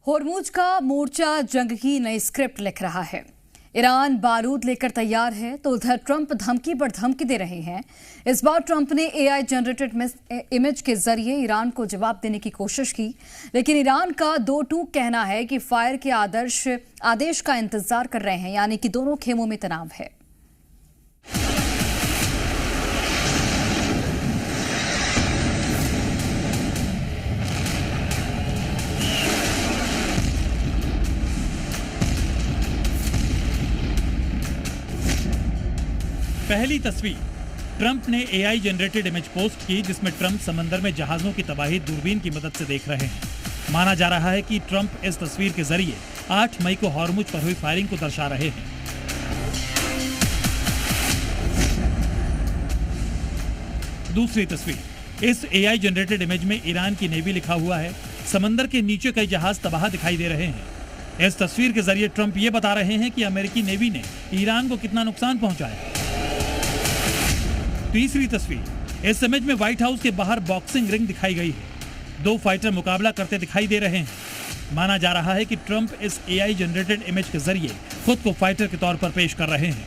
होर्मुज का मोर्चा जंग की नई स्क्रिप्ट लिख रहा है। ईरान बारूद लेकर तैयार है तो उधर ट्रंप धमकी पर धमकी दे रहे हैं। इस बार ट्रंप ने एआई जनरेटेड इमेज के जरिए ईरान को जवाब देने की कोशिश की, लेकिन ईरान का दो टूक कहना है कि फायर के आदेश का इंतजार कर रहे हैं, यानी कि दोनों खेमों में तनाव है। पहली तस्वीर ट्रंप ने एआई जनरेटेड इमेज पोस्ट की, जिसमें ट्रंप समंदर में जहाजों की तबाही दूरबीन की मदद से देख रहे हैं। माना जा रहा है कि ट्रंप इस तस्वीर के जरिए 8 मई को होर्मुज पर हुई फायरिंग को दर्शा रहे हैं। दूसरी तस्वीर, इस एआई जनरेटेड इमेज में ईरान की नेवी लिखा हुआ है। समंदर के नीचे कई जहाज तबाह दिखाई दे रहे हैं। इस तस्वीर के जरिए ट्रंप ये बता रहे हैं कि अमेरिकी नेवी ने ईरान को कितना नुकसान पहुंचाया। तीसरी तस्वीर, इस इमेज में व्हाइट हाउस के बाहर बॉक्सिंग रिंग दिखाई गई है। 2 फाइटर मुकाबला करते दिखाई दे रहे हैं। माना जा रहा है कि ट्रंप इस एआई जनरेटेड इमेज के जरिए खुद को फाइटर के तौर पर पेश कर रहे हैं।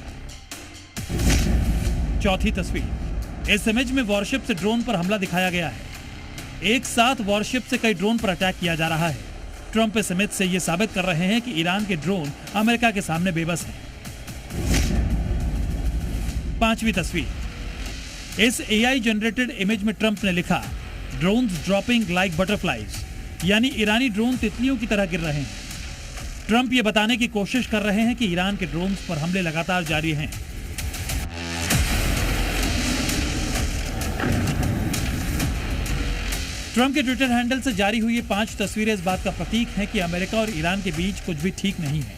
चौथी तस्वीर, इस इमेज में वॉरशिप से ड्रोन पर हमला दिखाया गया है। एक साथ वॉरशिप से कई ड्रोन पर अटैक किया जा रहा है। ट्रंप इस इमेज से यह साबित कर रहे हैं कि ईरान के ड्रोन अमेरिका के सामने बेबस हैं। पांचवी तस्वीर, इस एआई जनरेटेड इमेज में ट्रंप ने लिखा ड्रोन्स ड्रॉपिंग लाइक बटरफ्लाइज, यानी ईरानी ड्रोन तितलियों की तरह गिर रहे हैं। ट्रंप ये बताने की कोशिश कर रहे हैं कि ईरान के ड्रोन्स पर हमले लगातार जारी हैं। ट्रंप के ट्विटर हैंडल से जारी हुई ये 5 तस्वीरें इस बात का प्रतीक हैं कि अमेरिका और ईरान के बीच कुछ भी ठीक नहीं है।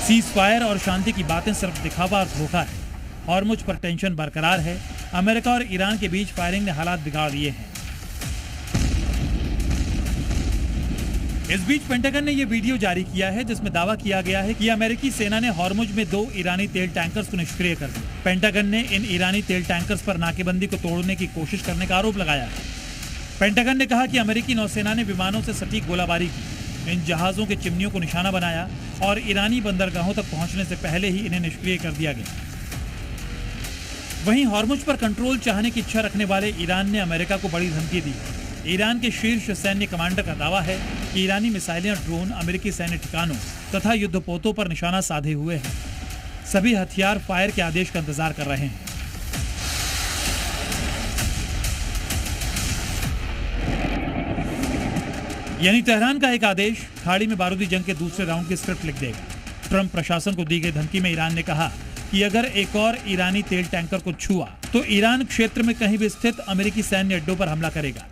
सीज फायर और शांति की बातें सिर्फ दिखावा और धोखा है। होर्मुज पर टेंशन बरकरार है। अमेरिका और ईरान के बीच फायरिंग ने हालात बिगाड़ दिए हैं। इस बीच पेंटागन ने यह वीडियो जारी किया है, जिसमें दावा किया गया है कि अमेरिकी सेना ने होर्मुज में 2 ईरानी तेल टैंकर्स को निष्क्रिय कर दिया। पेंटागन ने इन ईरानी तेल टैंकर्स पर नाकेबंदी को तोड़ने की कोशिश करने का आरोप लगाया है। पेंटागन ने कहा कि अमेरिकी नौसेना ने विमानों से सटीक गोलाबारी की, इन जहाजों के चिमनियों को निशाना बनाया और ईरानी बंदरगाहों तक पहुंचने से पहले ही इन्हें निष्क्रिय कर दिया गया। वहीं होर्मुज पर कंट्रोल चाहने की इच्छा रखने वाले ईरान ने अमेरिका को बड़ी धमकी दी। ईरान के शीर्ष सैन्य कमांडर का दावा है कि ईरानी मिसाइलें और ड्रोन अमेरिकी सैन्य ठिकानों तथा युद्धपोतों पर निशाना साधे हुए हैं। सभी हथियार फायर के आदेश का इंतजार कर रहे हैं। यानी तेहरान का एक आदेश खाड़ी में बारूदी जंग के दूसरे राउंड की स्क्रिप्ट लिख देगा। ट्रंप प्रशासन को दी गई धमकी में ईरान ने कहा कि अगर एक और ईरानी तेल टैंकर को छुआ तो ईरान क्षेत्र में कहीं भी स्थित अमेरिकी सैन्य अड्डों पर हमला करेगा।